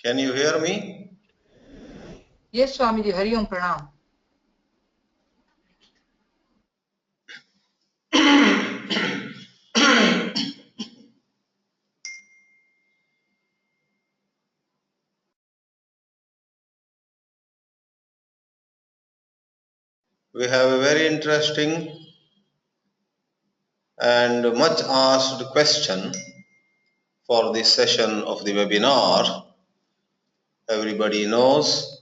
Can you hear me? Yes, Swamiji, Hari Om Pranam. We have a very interesting and much asked question for this session of the webinar. Everybody knows,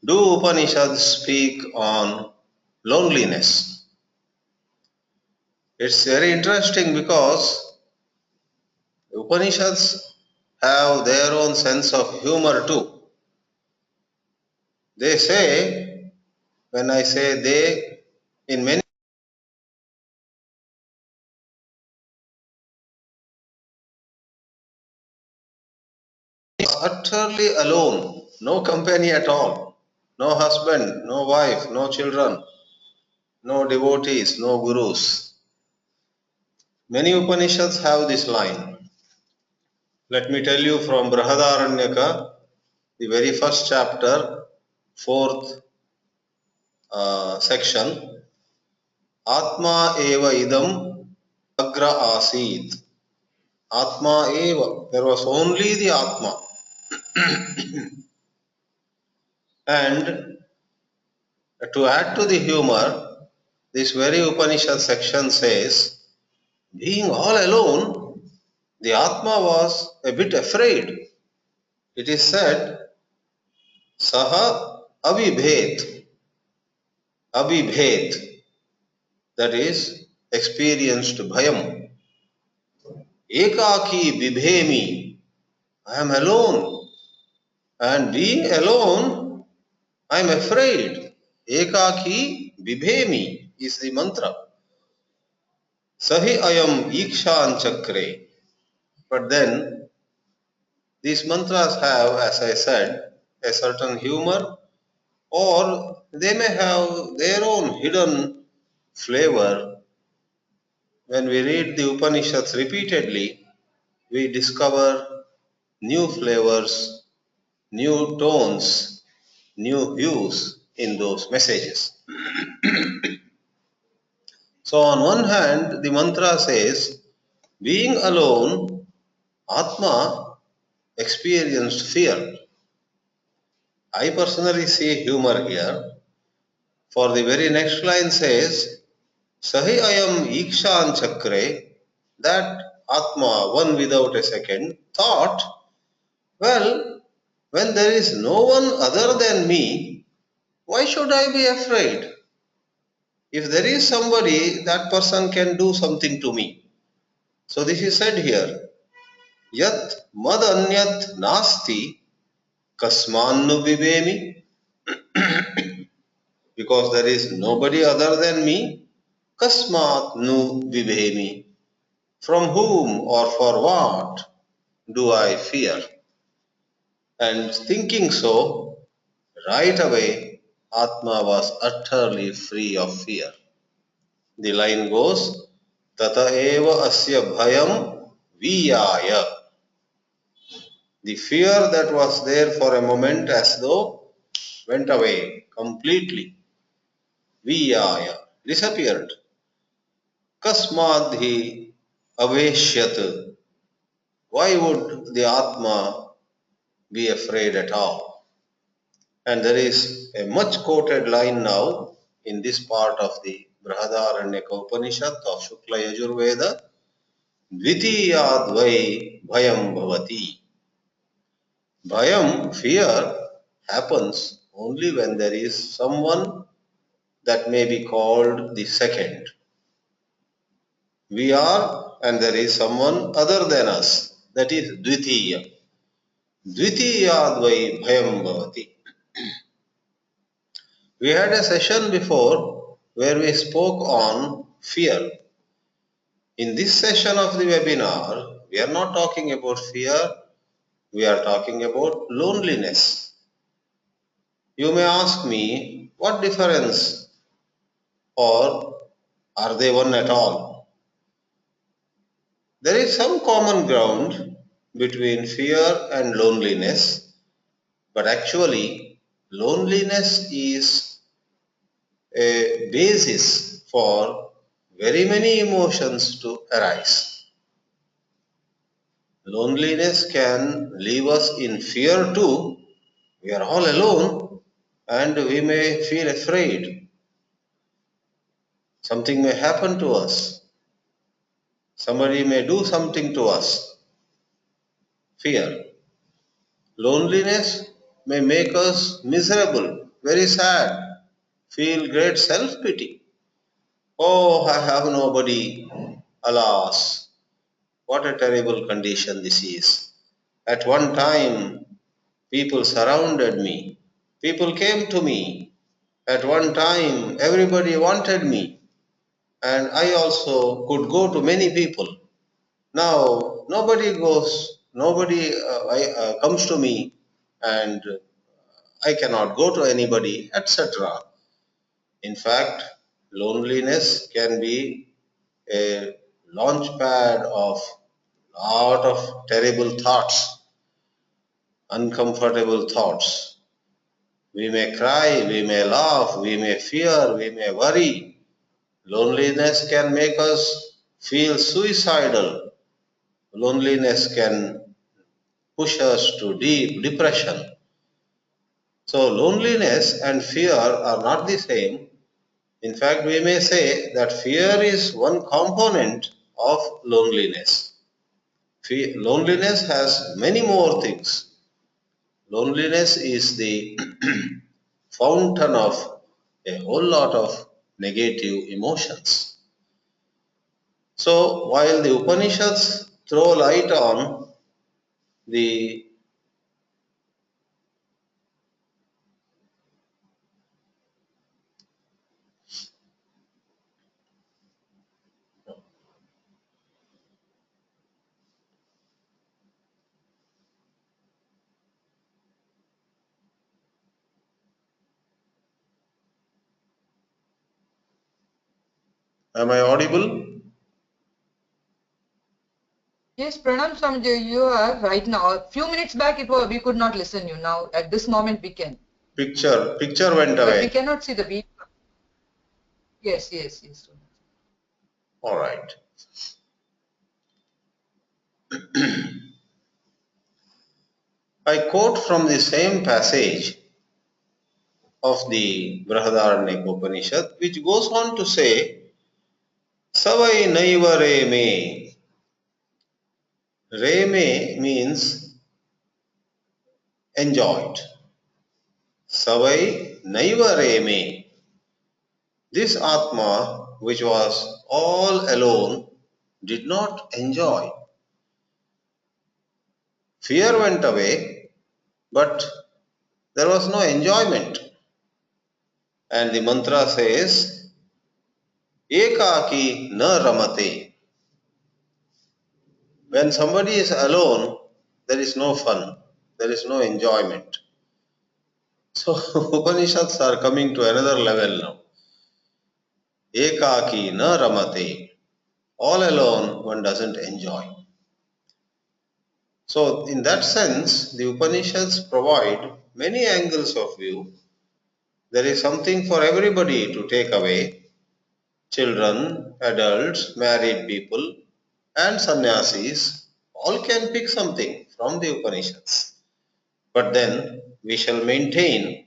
do Upanishads speak on loneliness? It's very interesting because Upanishads have their own sense of humor too. They say, when I say they, in many utterly alone, no company at all, no husband, no wife, no children, no devotees, no gurus. Many Upanishads have this line. Let me tell you from Brihadaranyaka, the very first chapter, fourth section. Atma eva idam agra asid. Atma eva. There was only the Atma. And to add to the humor, this very Upanishad section says, being all alone, the Atma was a bit afraid. It is said, Saha abhibhet, that is, experienced bhayam. Ekaki bibhemi, I am alone. And being alone, I am afraid. Ekaki bibhemi is the mantra. Sahi ayam ikshan chakre. But then, these mantras have, as I said, a certain humor, or they may have their own hidden flavor. When we read the Upanishads repeatedly, we discover new flavors, new tones, new hues in those messages. So, on one hand, the mantra says, being alone, Atma experienced fear. I personally see humor here. For the very next line says, Sahi ayam ikshan chakre, that Atma, one without a second, thought, well, when there is no one other than me, why should I be afraid? If there is somebody, that person can do something to me. So this is said here, Yat mad anyat nasti kasmannu bibemi, because there is nobody other than me, kasmat nu bibemi, from whom or for what do I fear? And thinking so, right away, Atma was utterly free of fear. The line goes, Tata eva asya bhayam viyaya. The fear that was there for a moment as though went away completely. Viyaya, disappeared. Kasmadhi aveshyat. Why would the Atma be afraid at all? And there is a much quoted line now in this part of the Brihadaranyaka Upanishad of Shukla Yajurveda, dviteeyaad bhayam bhavati. Bhayam, fear, happens only when there is someone that may be called the second. We are, and there is someone other than us, that is dvitiya. Dviteeyaad bhayam bhavati. We had a session before where we spoke on fear. In this session of the webinar, we are not talking about fear, we are talking about loneliness. You may ask me, what difference, or are they one at all? There is some common ground between fear and loneliness, But actually, loneliness is a basis for very many emotions to arise. Loneliness can leave us in fear too. We are all alone and we may feel afraid. Something may happen to us. Somebody may do something to us. Fear. Loneliness may make us miserable, very sad, feel great self pity. Oh, I have nobody. Alas, what a terrible condition this is. At one time, people surrounded me. People came to me. At one time, everybody wanted me. And I also could go to many people. Now, nobody comes to me, and I cannot go to anybody, etc. In fact, loneliness can be a launch pad of lot of terrible thoughts, uncomfortable thoughts. We may cry, we may laugh, we may fear, we may worry. Loneliness can make us feel suicidal. Loneliness can push us to deep depression. So, loneliness and fear are not the same. In fact, we may say that fear is one component of loneliness. Loneliness has many more things. Loneliness is the fountain of a whole lot of negative emotions. So, while the Upanishads throw light on the am I audible? Yes, Pranam Swamiji, you are right now. A few minutes back, we could not listen you. Now, at this moment, we can. Picture went But we away. cannot see the video. Yes, yes, yes. All right. I quote from the same passage of the Brihadaranyaka Upanishad, which goes on to say, Savai naiva re me. Re me means enjoyed. Savai naiva re me. This Atma, which was all alone, did not enjoy. Fear went away, but there was no enjoyment. And the mantra says, Ekaki na ramate. When somebody is alone, there is no fun, there is no enjoyment. So Upanishads are coming to another level now. Ekaki na ramate. All alone, one doesn't enjoy. So, in that sense, the Upanishads provide many angles of view. There is something for everybody to take away. Children, adults, married people, and sannyasis all can pick something from the Upanishads. But then we shall maintain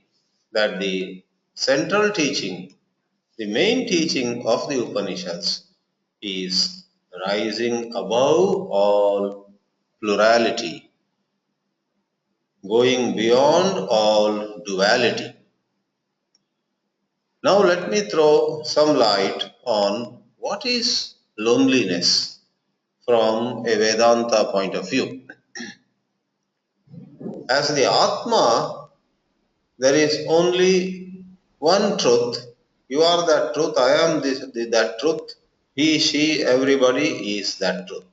that the central teaching, the main teaching of the Upanishads is rising above all plurality, going beyond all duality. Now let me throw some light on what is loneliness from a Vedanta point of view. As the Atma, there is only one truth. You are that truth, I am that truth, he, she, everybody is that truth.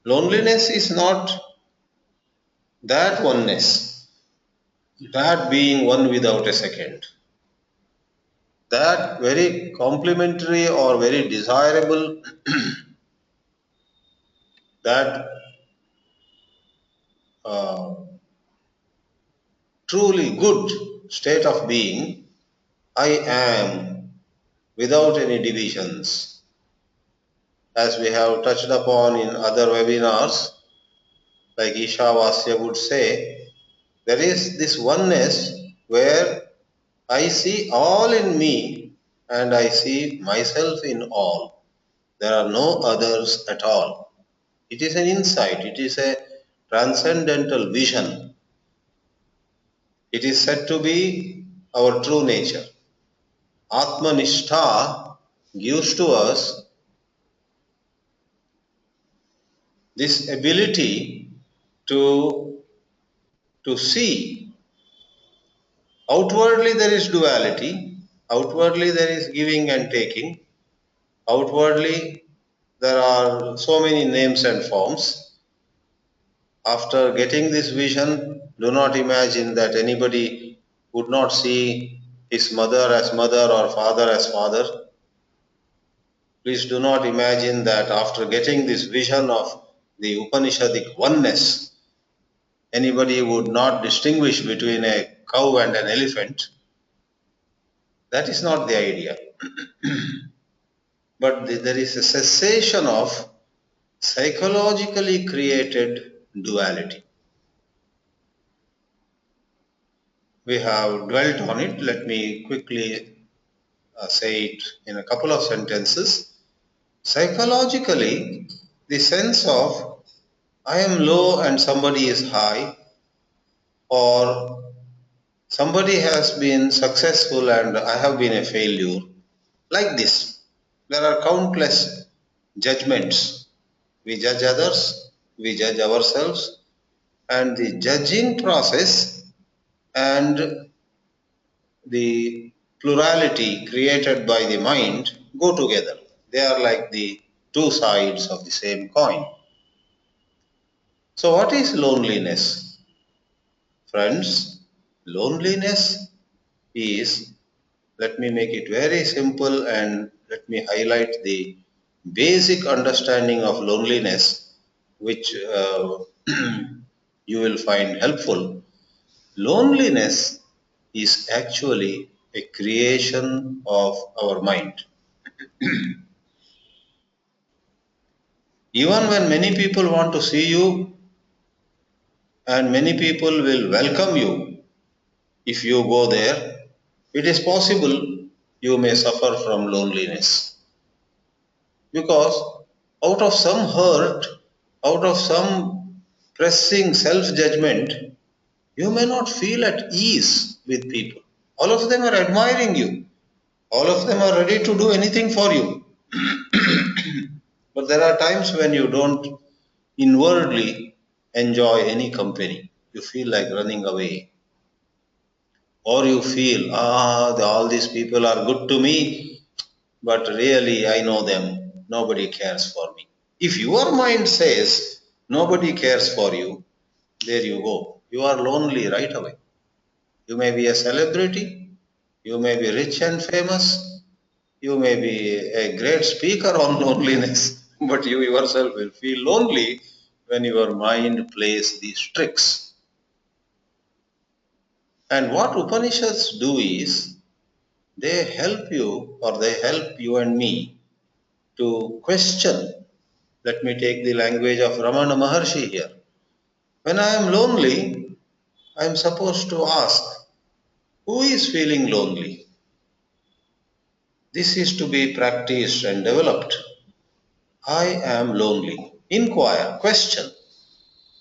Loneliness is not that oneness, that being one without a second. That very complementary or very desirable, that uh, truly good state of being, I am, without any divisions. As we have touched upon in other webinars, like Ishavasya would say, there is this oneness where I see all in me and I see myself in all. There are no others at all. It is an insight, it is a transcendental vision. It is said to be our true nature. Atmanishta gives to us this ability to, to see. Outwardly there is duality, outwardly there is giving and taking, outwardly there are so many names and forms. After getting this vision, do not imagine that anybody would not see his mother as mother or father as father. Please do not imagine that after getting this vision of the Upanishadic oneness, anybody would not distinguish between a cow and an elephant. That is not the idea. But there is a cessation of psychologically created duality. We have dwelt on it. Let me quickly say it in a couple of sentences. Psychologically, the sense of I am low and somebody is high, or somebody has been successful and I have been a failure, like this. There are countless judgments. We judge others, we judge ourselves, and the judging process and the plurality created by the mind go together. They are like the two sides of the same coin. So, what is loneliness? Friends, loneliness is, let me make it very simple and let me highlight the basic understanding of loneliness, which you will find helpful. Loneliness is actually a creation of our mind. Even when many people want to see you and many people will welcome you, if you go there, it is possible you may suffer from loneliness. Because out of some hurt, out of some pressing self judgment, you may not feel at ease with people. All of them are admiring you, all of them are ready to do anything for you. But there are times when you don't inwardly enjoy any company. You feel like running away. Or you feel, all these people are good to me, but really I know them. Nobody cares for me. If your mind says nobody cares for you, there you go. You are lonely right away. You may be a celebrity, you may be rich and famous, you may be a great speaker on loneliness, but you yourself will feel lonely when your mind plays these tricks. And what Upanishads do is they help you or they help you and me to question. Let me take the language of Ramana Maharshi here. When I am lonely, I am supposed to ask, who is feeling lonely? This is to be practiced and developed. I am lonely. Inquire, question.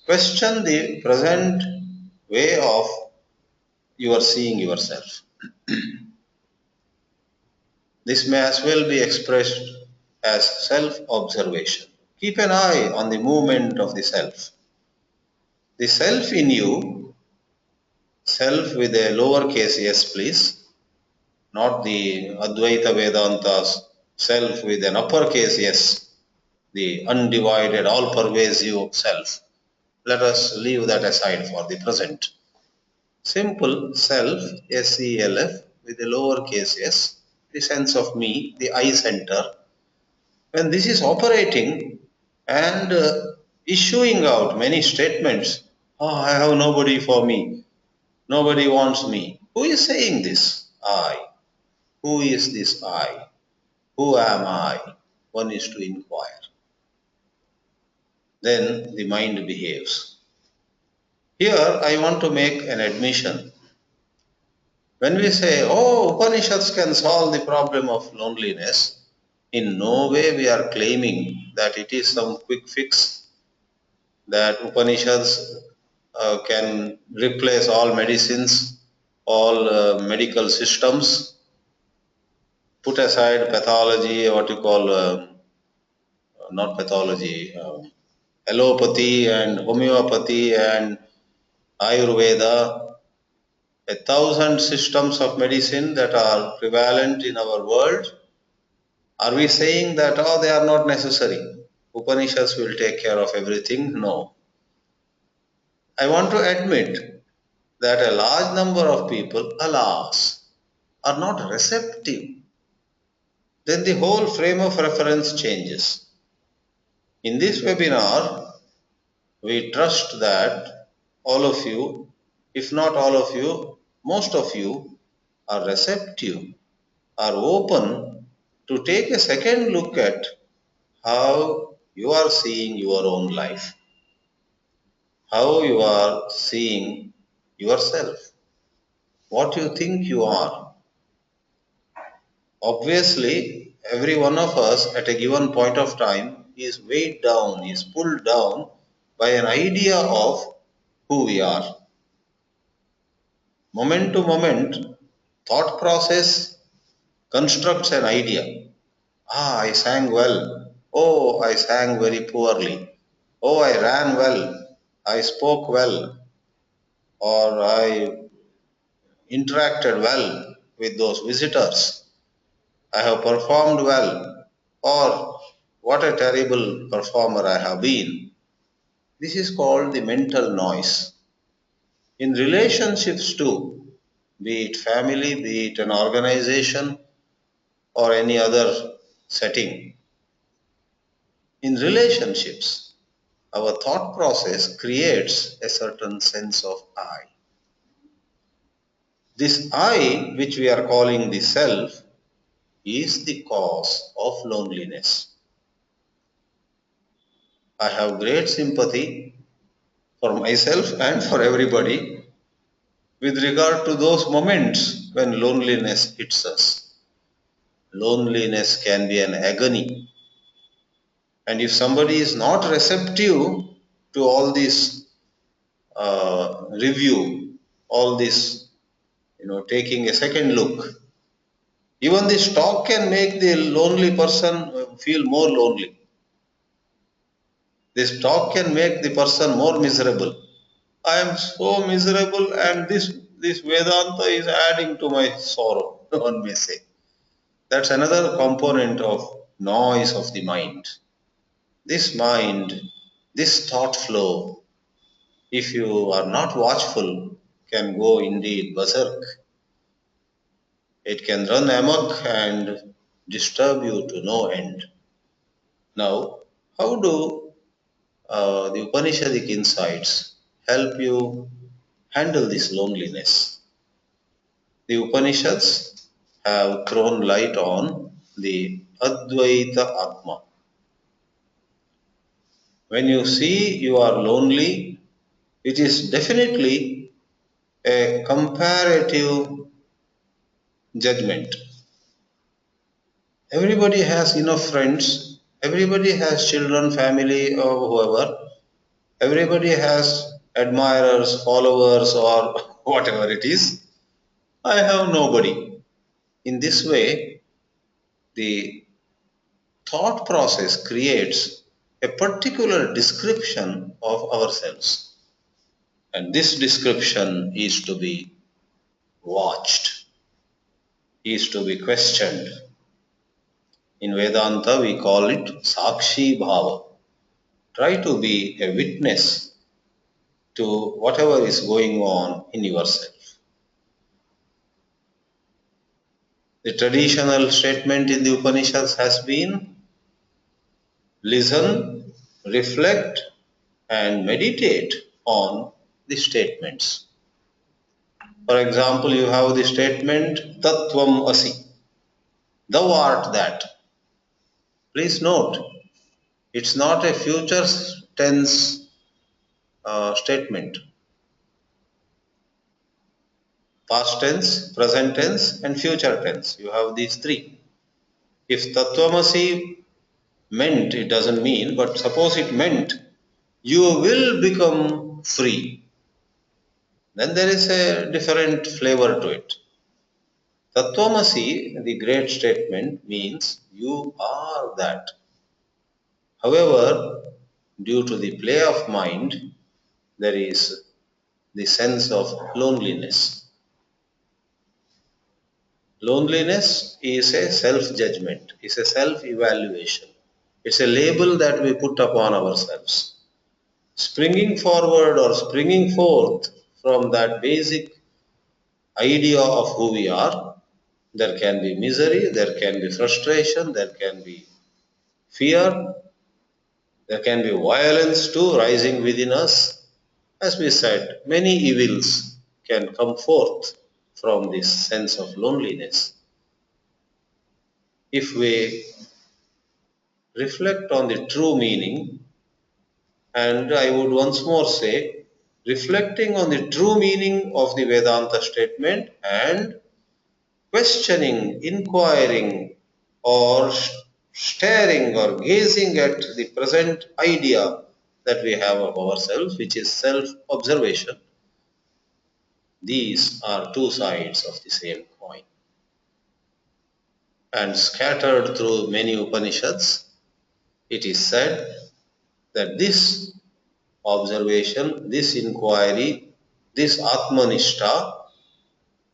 Question the present way of you are seeing yourself. This may as well be expressed as self-observation. Keep an eye on the movement of the self. The self in you, self with a lowercase s please, not the Advaita Vedanta's self with an uppercase s, the undivided, all-pervasive self. Let us leave that aside for the present. Simple self, S-E-L-F, with a lowercase s, the sense of me, the I center. When this is operating and issuing out many statements, I have nobody for me. Nobody wants me. Who is saying this? I. Who is this I? Who am I? One is to inquire. Then the mind behaves. Here I want to make an admission. When we say, oh, Upanishads can solve the problem of loneliness, in no way we are claiming that it is some quick fix, that Upanishads can replace all medicines, all medical systems, put aside pathology, what you call, not pathology, allopathy and homeopathy and Ayurveda, a thousand systems of medicine that are prevalent in our world. Are we saying that, oh, they are not necessary? Upanishads will take care of everything? No. I want to admit that a large number of people, alas, are not receptive. Then the whole frame of reference changes. In this webinar, we trust that all of you, if not all of you, most of you are receptive, are open to take a second look at how you are seeing your own life, how you are seeing yourself, what you think you are. Obviously, every one of us at a given point of time is weighed down, is pulled down by an idea of who we are. Moment to moment, thought process constructs an idea. Ah, I sang well. Oh, I sang very poorly. Oh, I ran well. I spoke well. Or I interacted well with those visitors. I have performed well. Or what a terrible performer I have been. This is called the mental noise. In relationships too, be it family, be it an organization, or any other setting. In relationships, our thought process creates a certain sense of I. This I, which we are calling the self, is the cause of loneliness. I have great sympathy for myself and for everybody with regard to those moments when loneliness hits us. Loneliness can be an agony. And if somebody is not receptive to all this review, all this, taking a second look, even this talk can make the lonely person feel more lonely. This talk can make the person more miserable. I am so miserable, and this Vedanta is adding to my sorrow, one may say. That's another component of noise of the mind. This mind, this thought flow, if you are not watchful, can go indeed berserk. It can run amok and disturb you to no end. Now, how do the Upanishadic insights help you handle this loneliness? The Upanishads have thrown light on the Advaita Atma. When you see you are lonely, it is definitely a comparative judgment. Everybody has enough friends, everybody has children, family, or whoever, everybody has admirers, followers, or whatever it is. I have nobody. In this way, the thought process creates a particular description of ourselves. And this description is to be watched, is to be questioned. In Vedanta, we call it Sakshi Bhava. Try to be a witness to whatever is going on in yourself. The traditional statement in the Upanishads has been listen, reflect, and meditate on the statements. For example, you have the statement Tattvam Asi, thou art that. Please note, it's not a future tense statement. Past tense, present tense, and future tense. You have these three. If Tattvamasi meant, it doesn't mean, but suppose it meant you will become free, then there is a different flavor to it. Tattvamasi, the great statement, means you are that. However, due to the play of mind, there is the sense of loneliness. Loneliness is a self-judgment, is a self-evaluation. It's a label that we put upon ourselves. Springing forward or springing forth from that basic idea of who we are, there can be misery, there can be frustration, there can be fear, there can be violence too rising within us. As we said, many evils can come forth from this sense of loneliness. If we reflect on the true meaning, and I would once more say, reflecting on the true meaning of the Vedanta statement and questioning, inquiring, or staring or gazing at the present idea that we have of ourselves, which is self observation, these are two sides of the same coin. And scattered through many Upanishads, it is said that this observation, this inquiry, this Atmanishta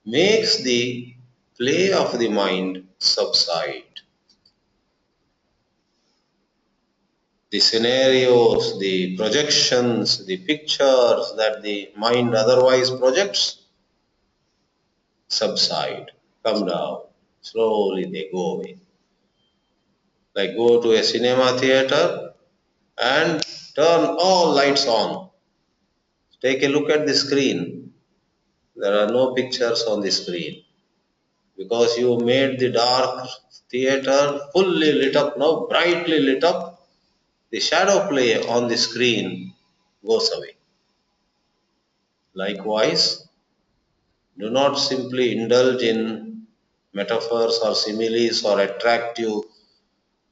makes the play of the mind subside. The scenarios, the projections, the pictures that the mind otherwise projects subside, come down. Slowly they go away. Like go to a cinema theater and turn all lights on. Take a look at the screen. There are no pictures on the screen because you made the dark theater fully lit up now, brightly lit up. The shadow play on the screen goes away. Likewise, do not simply indulge in metaphors or similes or attractive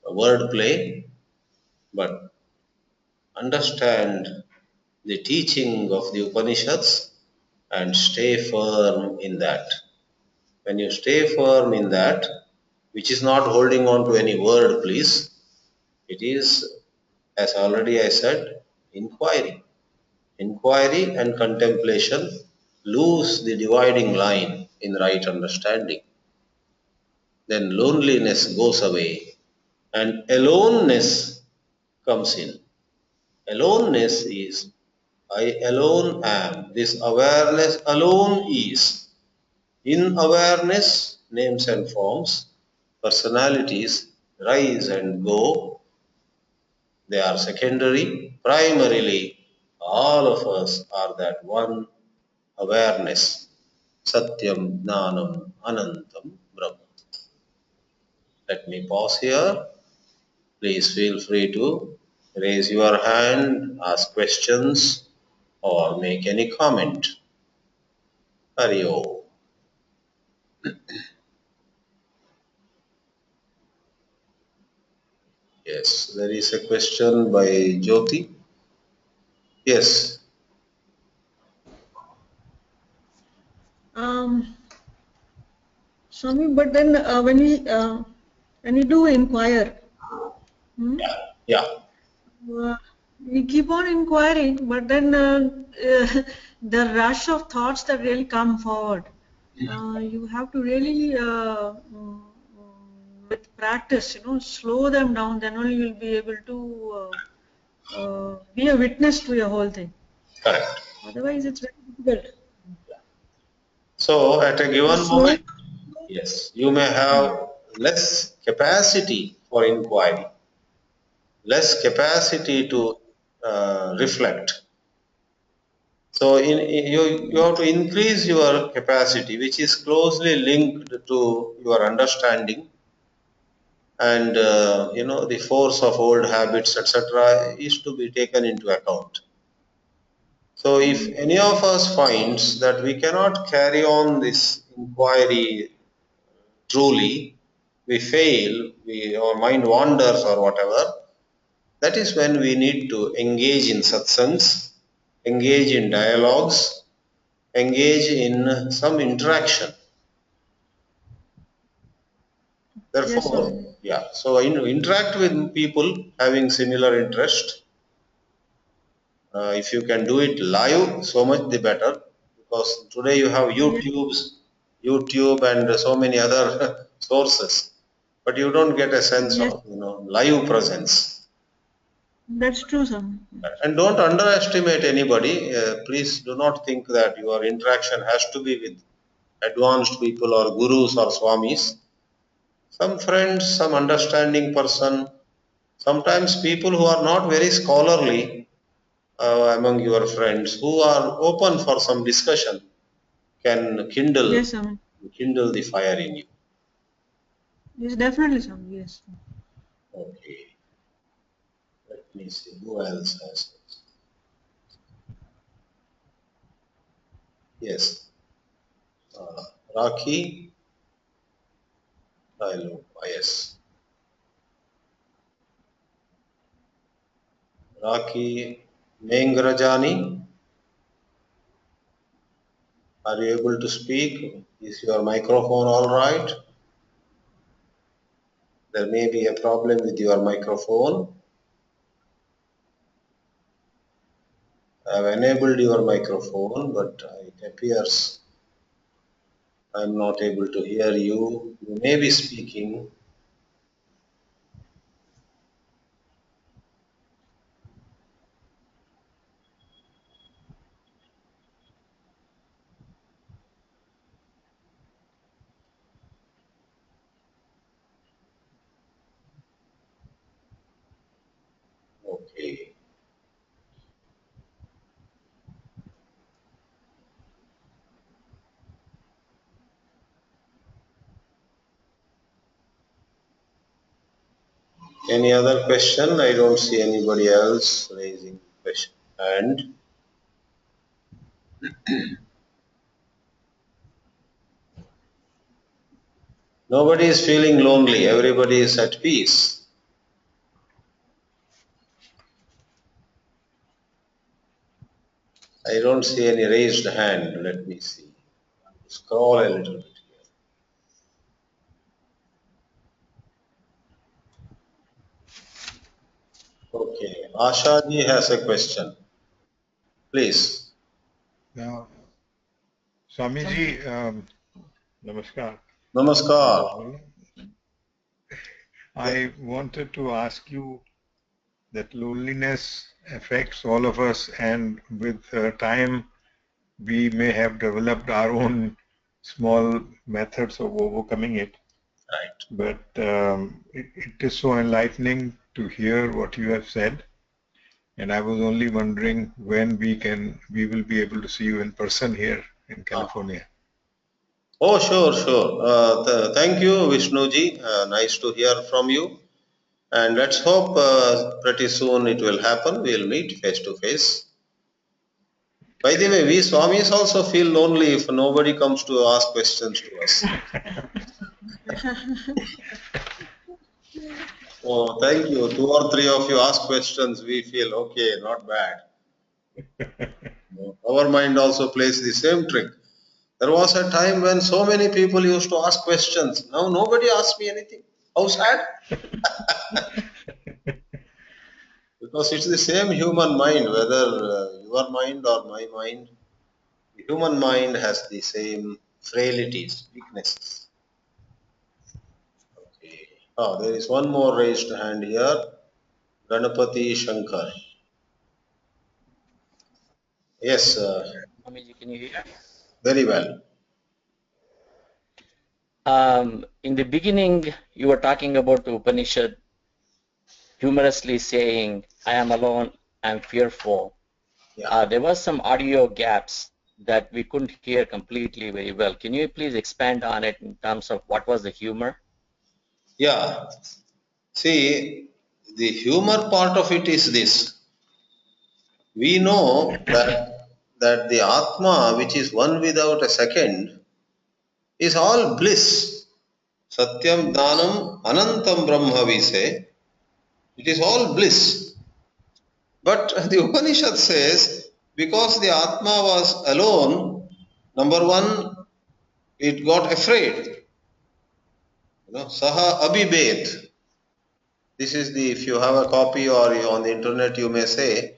wordplay, but understand the teaching of the Upanishads and stay firm in that. When you stay firm in that, which is not holding on to any word, please, it is, as already I said, inquiry. Inquiry and contemplation lose the dividing line in right understanding. Then loneliness goes away and aloneness comes in. Aloneness is I alone am. This awareness alone is. In awareness, names and forms, personalities rise and go. They are secondary. Primarily, all of us are that one awareness. Satyam, Jnanam, Anantam, Brahma. Let me pause here. Please feel free to raise your hand, ask questions, or make any comment. Hari Om. Yes, there is a question by Jyoti. Yes. Swami, but then when we do inquire, Yeah. we keep on inquiring, but then the rush of thoughts that really come forward, you have to really, with practice, slow them down. Then only you'll be able to be a witness to your whole thing. Correct. Otherwise, it's very difficult. So at a given Slow. moment, yes, you may have less capacity for inquiry, less capacity to reflect. So you have to increase your capacity, which is closely linked to your understanding, and the force of old habits, etc., is to be taken into account. So if any of us finds that we cannot carry on this inquiry truly, we fail, our mind wanders or whatever, that is when we need to engage in satsangs, engage in dialogues, engage in some interaction. Yes, Therefore, Swami. yeah, so interact with people having similar interest. If you can do it live, so much the better, because today you have Yes, YouTube and so many other sources, but you don't get a sense yes, of live presence. that's true, Swami. And don't underestimate anybody. Please do not think that your interaction has to be with advanced people or gurus or swamis. Some friends, some understanding person, sometimes people who are not very scholarly among your friends, who are open for some discussion, can kindle Yes, Swami. kindle the fire in you. Yes, definitely, Swami. Yes. Okay, let me see who else has it. Yes, Rakhi. Hello. Yes, Rakhi Mengrajani. Are you able to speak? Is your microphone all right? There may be a problem with your microphone. I have enabled your microphone, but it appears I am not able to hear you. You may be speaking. Okay. Any other question? I don't see anybody else raising question. And nobody is feeling lonely. Everybody is at peace. I don't see any raised hand. Let me see. Scroll a little bit here. Okay. Ashaji has a question. Please. Now, Swamiji, Namaskar. Namaskar. I wanted to ask you that loneliness affects all of us, and with time, we may have developed our own small methods of overcoming it. Right. But it is so enlightening to hear what you have said. And I was only wondering when we will be able to see you in person here in California. Oh, sure, sure. Thank you, Vishnuji. Nice to hear from you. And let's hope pretty soon it will happen. We'll meet face to face. By the way, we Swamis also feel lonely if nobody comes to ask questions to us. Oh, thank you. Two or three of you ask questions, we feel okay, not bad. Our mind also plays the same trick. There was a time when so many people used to ask questions. Now nobody asks me anything. How sad? Because it's the same human mind, whether your mind or my mind. The human mind has the same frailties, weaknesses. Okay. Oh, there is one more raised hand here. Ganapati Shankar. Yes, Swamiji, can you hear? very well. In the beginning, you were talking about the Upanishad, humorously saying, I am alone, I am fearful. Yeah. There was some audio gaps that we couldn't hear completely very well. Can you please expand on it in terms of what was the humor? Yeah. See, the humor part of it is this. We know that the Atma, which is one without a second, is all bliss. Satyam Dhanam Anantam Brahma, we say. It is all bliss. But the Upanishad says, because the Atma was alone, number one, it got afraid. Saha abhibet. This is the, if you have a copy or on the internet, you may say,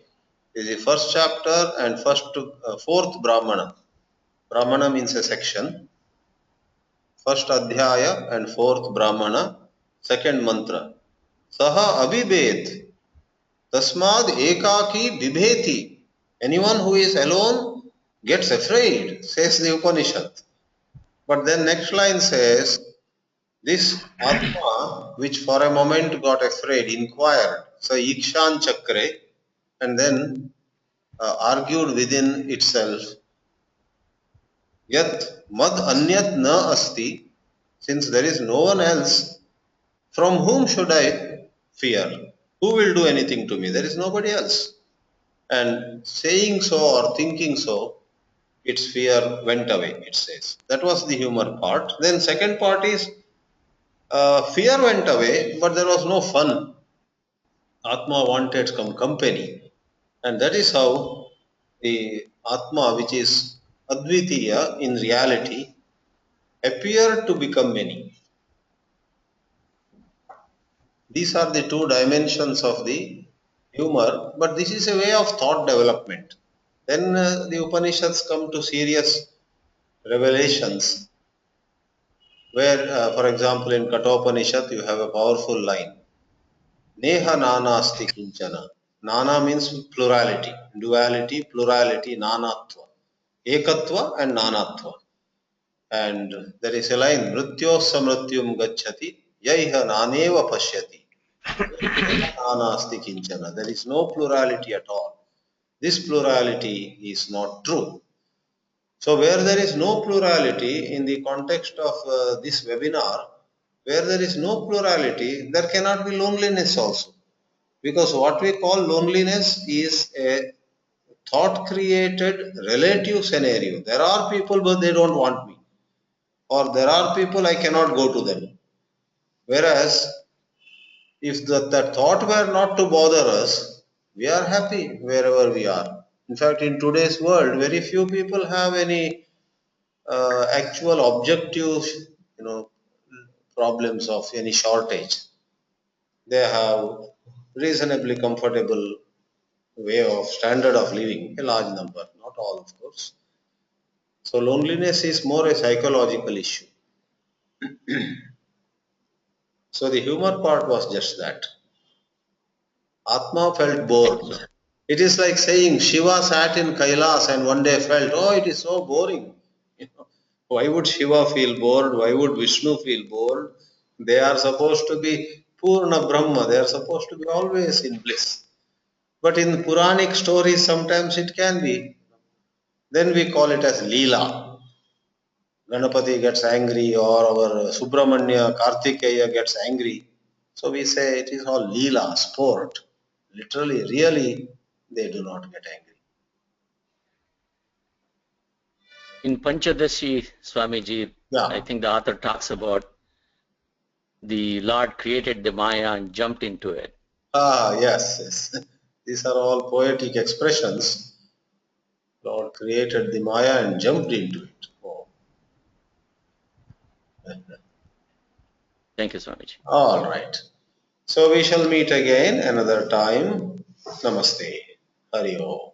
is the first chapter and fourth Brahmana. Brahmana means a section. First Adhyaya and fourth Brahmana, second mantra. Saha abhibet. Tasmad ekaki bibheti. Anyone who is alone gets afraid, says the Upanishad. But then next line says, this Atma, which for a moment got afraid, inquired, so Ikshan Chakre, and then argued within itself, Yat mad anyat na asti, since there is no one else, from whom should I fear? Who will do anything to me? There is nobody else. And saying so or thinking so, its fear went away, it says. That was the humor part. Then second part is fear went away, but there was no fun. Atma wanted some company. And that is how the Atma, which is Advitiya in reality, appeared to become many. These are the two dimensions of the humor, but this is a way of thought development. Then the Upanishads come to serious revelations, where, for example, in Kathopanishad, you have a powerful line. Neha nanasti kinchana. Nana means plurality, duality, plurality, nanatva. Ekatva and nanatva. And there is a line, Mrityos samrityum gacchati, yaiha naneva pashyati. Nanasti kinchana. There is no plurality at all. This plurality is not true. So where there is no plurality in the context of this webinar, where there is no plurality, there cannot be loneliness also. Because what we call loneliness is a thought created relative scenario. There are people but they don't want me. Or there are people I cannot go to them. Whereas if that thought were not to bother us, we are happy wherever we are. In fact, in today's world, very few people have any actual objective, problems of any shortage. They have reasonably comfortable way of standard of living, a large number, not all, of course. So loneliness is more a psychological issue. So the humor part was just that. Atma felt bored. It is like saying Shiva sat in Kailas and one day felt, oh, it is so boring. Why would Shiva feel bored? Why would Vishnu feel bored? They are supposed to be Purna Brahma. They are supposed to be always in bliss. But in Puranic stories, sometimes it can be. Then we call it as Leela. Ganapati gets angry or our Subramanya, Kartikeya gets angry. So we say it is all Leela, sport. Literally, really, they do not get angry. In Panchadashi, Swamiji, Yeah. I think the author talks about the Lord created the Maya and jumped into it. Ah, yes, yes. These are all poetic expressions. Lord created the Maya and jumped into it. Oh. Thank you, Swamiji. All right. So we shall meet again another time. Namaste. Hari Om.